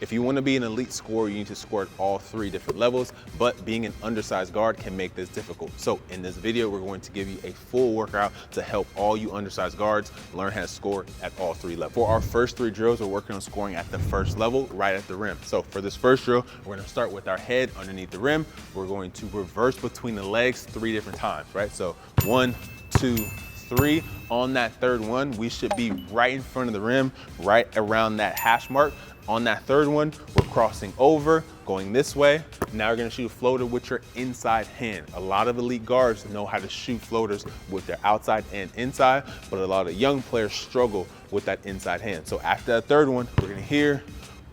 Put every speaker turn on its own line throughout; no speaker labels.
If you want to be an elite scorer, you need to score at all 3 different levels, but being an undersized guard can make this difficult. So in this video, we're going to give you a full workout to help all you undersized guards learn how to score at all 3 levels. For our first 3 drills, we're working on scoring at the first level, right at the rim. So for this first drill, we're going to start with our head underneath the rim. We're going to reverse between the legs 3 different times, right? So 1, 2, 3. On that 3rd one, we should be right in front of the rim, right around that hash mark. On that 3rd one, we're crossing over, going this way. Now we're gonna shoot a floater with your inside hand. A lot of elite guards know how to shoot floaters with their outside and inside, but a lot of young players struggle with that inside hand. So after that 3rd one, we're gonna hear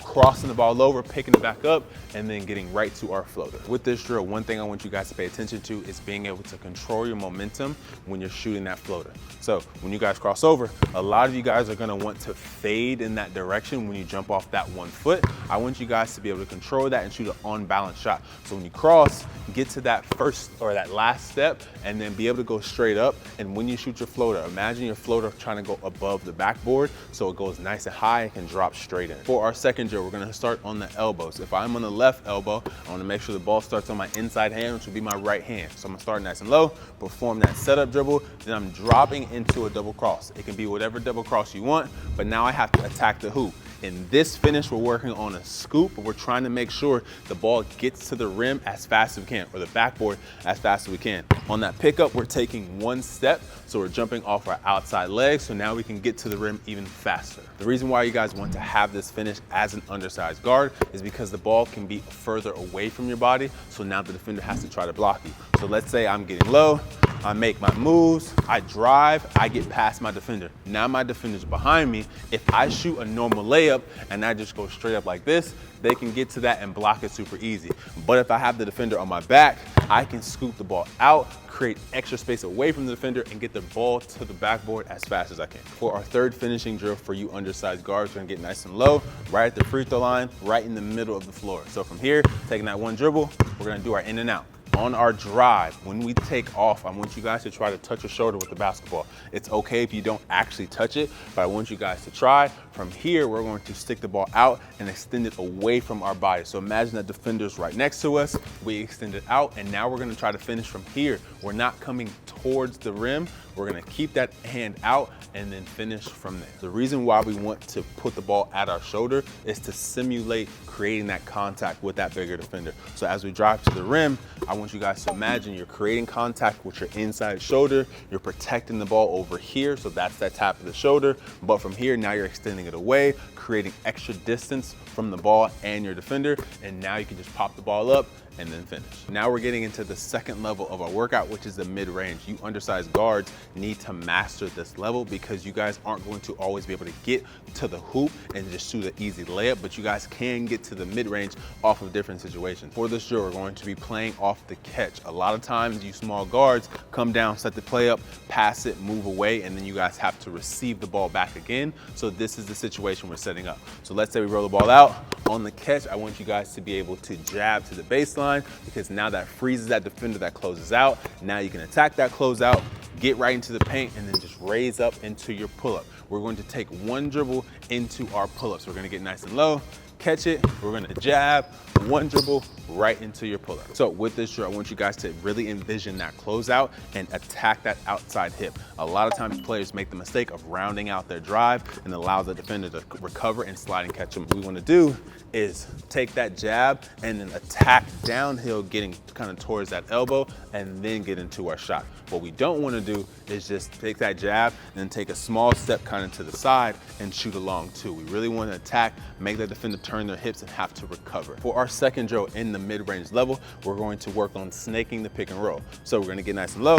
crossing the ball over, picking it back up, and then getting right to our floater. With this drill, one thing I want you guys to pay attention to is being able to control your momentum when you're shooting that floater. So when you guys cross over, a lot of you guys are gonna want to fade in that direction when you jump off that 1 foot. I want you guys to be able to control that and shoot an on-balance shot. So when you cross, get to that first or that last step, and then be able to go straight up. And when you shoot your floater, imagine your floater trying to go above the backboard so it goes nice and high and can drop straight in. For our second drill, we're gonna start on the elbows. If I'm on the left elbow, I wanna make sure the ball starts on my inside hand, which would be my right hand. So I'm gonna start nice and low, perform that setup dribble, then I'm dropping into a double cross. It can be whatever double cross you want, but now I have to attack the hoop. In this finish, we're working on a scoop, but we're trying to make sure the ball gets to the rim as fast as we can, or the backboard as fast as we can. On that pickup, we're taking 1 step, so we're jumping off our outside leg, so now we can get to the rim even faster. The reason why you guys want to have this finish as an undersized guard is because the ball can be further away from your body, so now the defender has to try to block you. So let's say I'm getting low, I make my moves, I drive, I get past my defender. Now my defender's behind me. If I shoot a normal layup and I just go straight up like this, they can get to that and block it super easy. But if I have the defender on my back, I can scoop the ball out, create extra space away from the defender, and get the ball to the backboard as fast as I can. For our 3rd finishing drill for you undersized guards, we're gonna get nice and low, right at the free throw line, right in the middle of the floor. So from here, taking that 1 dribble, we're gonna do our in and out. On our drive, when we take off, I want you guys to try to touch your shoulder with the basketball. It's okay if you don't actually touch it, but I want you guys to try. From here, we're going to stick the ball out and extend it away from our body. So imagine that defender's right next to us, we extend it out, and now we're gonna try to finish from here. We're not coming towards the rim, we're gonna keep that hand out and then finish from there. The reason why we want to put the ball at our shoulder is to simulate creating that contact with that bigger defender. So as we drive to the rim, I want you guys to imagine you're creating contact with your inside shoulder, you're protecting the ball over here, so that's that tap of the shoulder, but from here, now you're extending it away, creating extra distance from the ball and your defender, and now you can just pop the ball up and then finish. Now we're getting into the 2nd level of our workout, which is the mid-range. You undersized guards need to master this level because you guys aren't going to always be able to get to the hoop and just shoot an easy layup, but you guys can get to the mid-range off of different situations. For this drill, we're going to be playing off the catch. A lot of times you small guards come down, set the play up, pass it, move away, and then you guys have to receive the ball back again. So this is the situation we're setting up. So let's say we roll the ball out. On the catch, I want you guys to be able to jab to the baseline because now that freezes that defender that closes out. Now you can attack that closeout, get right into the paint, and then just raise up into your pull-up. We're going to take 1 dribble into our pull-ups. We're gonna get nice and low, catch it, we're gonna jab, 1 dribble right into your pull-up. So with this drill, I want you guys to really envision that closeout and attack that outside hip. A lot of times players make the mistake of rounding out their drive and allows the defender to recover and slide and catch them. What we wanna do is take that jab and then attack downhill, getting kind of towards that elbow, and then get into our shot. What we don't wanna do is just take that jab and then take a small step kind of to the side and shoot along too. We really wanna attack, make the defender turn their hips and have to recover. For our 2nd drill in the mid-range level, we're going to work on snaking the pick and roll. So we're gonna get nice and low.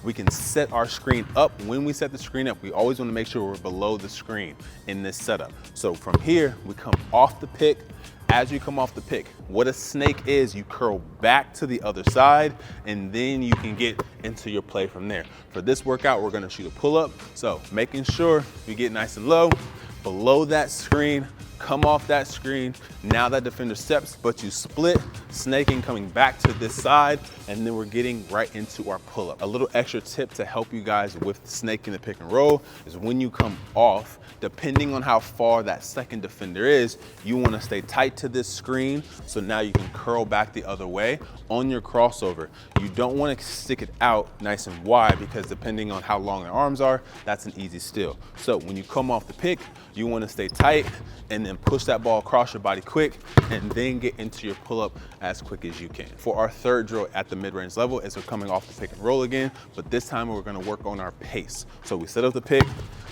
We can set our screen up. When we set the screen up, we always wanna make sure we're below the screen in this setup. So from here, we come off the pick. As you come off the pick, what a snake is, you curl back to the other side, and then you can get into your play from there. For this workout, we're gonna shoot a pull-up. So making sure we get nice and low, below that screen, come off that screen. Now that defender steps, but you split, snaking, coming back to this side, and then we're getting right into our pull-up. A little extra tip to help you guys with snaking the pick and roll is when you come off, depending on how far that second defender is, you want to stay tight to this screen, so now you can curl back the other way on your crossover. You don't want to stick it out nice and wide, because depending on how long their arms are, that's an easy steal. So when you come off the pick, you want to stay tight and then push that ball across your body quick, and then get into your pull-up as quick as you can. For our third drill at the mid-range level is we're coming off the pick and roll again, but this time we're going to work on our pace. So we set up the pick,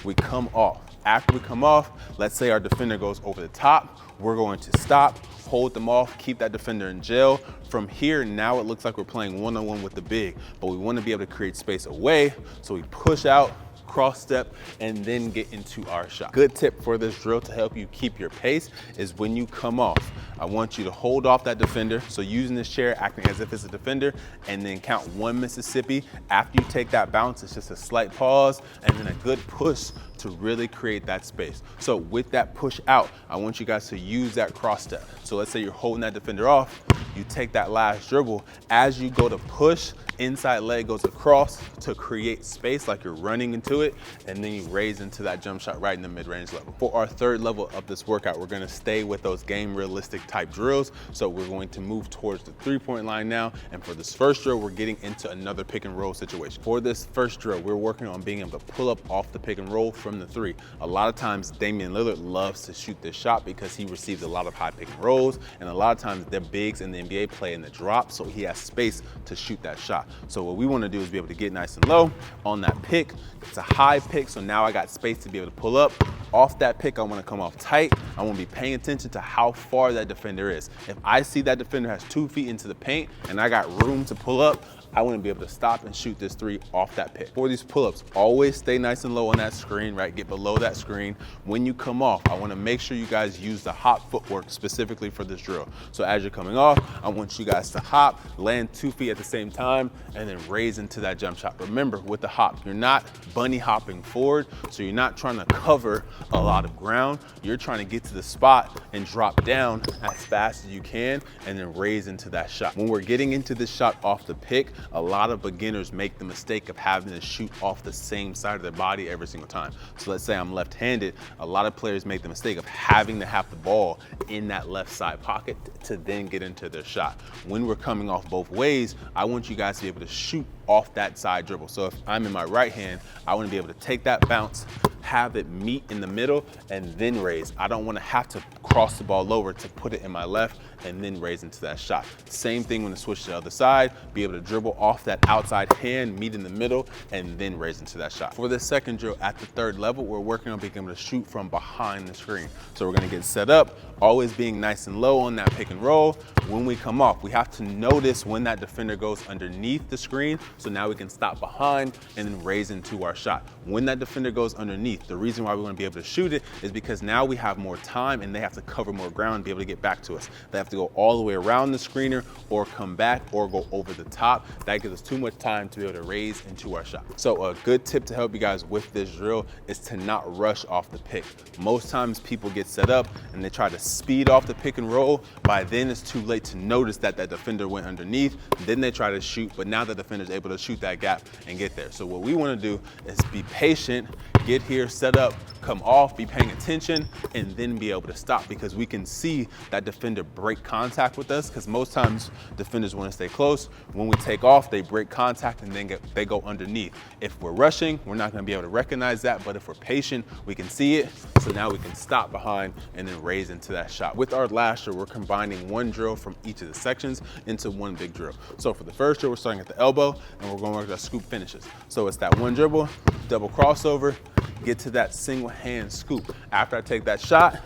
we come off. After we come off, let's say our defender goes over the top, we're going to stop, hold them off, keep that defender in jail. From here, now it looks like we're playing one-on-one with the big, but we want to be able to create space away, so we push out, cross step, and then get into our shot. Good tip for this drill to help you keep your pace is when you come off, I want you to hold off that defender. So using this chair, acting as if it's a defender, and then count 1 Mississippi. After you take that bounce, it's just a slight pause and then a good push to really create that space. So with that push out, I want you guys to use that cross step. So let's say you're holding that defender off, you take that last dribble. As you go to push, inside leg goes across to create space like you're running into it, and then you raise into that jump shot right in the mid-range level. For our third level of this workout, we're gonna stay with those game realistic type drills. So we're going to move towards the 3-point line now. And for this first drill, we're getting into another pick and roll situation. For this first drill, we're working on being able to pull up off the pick and roll from the 3. A lot of times Damian Lillard loves to shoot this shot because he receives a lot of high pick and rolls, and a lot of times their bigs in the NBA play in the drop, so he has space to shoot that shot. So what we want to do is be able to get nice and low on that pick. It's a high pick, so now I got space to be able to pull up. Off that pick, I want to come off tight. I want to be paying attention to how far that defender is. If I see that defender has 2 feet into the paint and I got room to pull up, I want to be able to stop and shoot this 3 off that pick. For these pull-ups, always stay nice and low on that screen, right? Get below that screen. When you come off, I want to make sure you guys use the hop footwork specifically for this drill. So as you're coming off, I want you guys to hop, land 2 feet at the same time, and then raise into that jump shot. Remember, with the hop, you're not bunny hopping forward, so you're not trying to cover a lot of ground. You're trying to get to the spot and drop down as fast as you can, and then raise into that shot. When we're getting into this shot off the pick, a lot of beginners make the mistake of having to shoot off the same side of their body every single time. So let's say I'm left-handed, a lot of players make the mistake of having to have the ball in that left side pocket to then get into their shot. When we're coming off both ways, I want you guys to be able to shoot off that side dribble. So if I'm in my right hand, I want to be able to take that bounce, have it meet in the middle, and then raise. I don't want to have to cross the ball over to put it in my left and then raise into that shot. Same thing when I switch to the other side, be able to dribble off that outside hand, meet in the middle, and then raise into that shot. For this second drill at the third level, we're working on being able to shoot from behind the screen. So we're gonna get set up, always being nice and low on that pick and roll. When we come off, we have to notice when that defender goes underneath the screen, so now we can stop behind and then raise into our shot. When that defender goes underneath, the reason why we want to be able to shoot it is because now we have more time and they have to cover more ground and be able to get back to us. They have to go all the way around the screener or come back or go over the top. That gives us too much time to be able to raise into our shot. So a good tip to help you guys with this drill is to not rush off the pick. Most times people get set up and they try to speed off the pick and roll. By then it's too late to notice that that defender went underneath. Then they try to shoot, but now the defender is able to shoot that gap and get there. So what we want to do is be patient, get here, set up, come off, be paying attention, and then be able to stop, because we can see that defender break contact with us, because most times defenders want to stay close. When we take off, they break contact and then they go underneath. If we're rushing, we're not going to be able to recognize that, but if we're patient, we can see it. So now we can stop behind and then raise into that shot. With our last drill, we're combining one drill from each of the sections into one big drill. So for the first drill, we're starting at the elbow and we're going to work our scoop finishes. So it's that one dribble, double crossover, get to that single hand scoop. After I take that shot,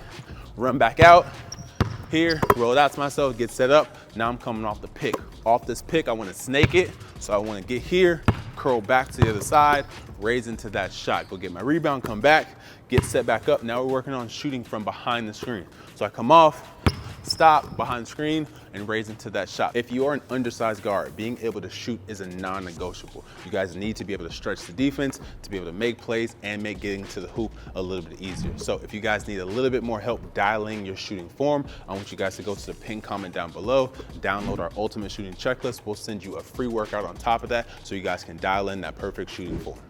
run back out here, roll it out to myself, get set up. Now I'm coming off the pick. Off this pick, I want to snake it. So I want to get here, curl back to the other side, raise into that shot. Go get my rebound, come back, get set back up. Now we're working on shooting from behind the screen. So I come off, stop behind the screen and raise into that shot. If you are an undersized guard, being able to shoot is a non-negotiable. You guys need to be able to stretch the defense, to be able to make plays and make getting to the hoop a little bit easier. So if you guys need a little bit more help dialing your shooting form, I want you guys to go to the pinned comment down below, download our ultimate shooting checklist. We'll send you a free workout on top of that so you guys can dial in that perfect shooting form.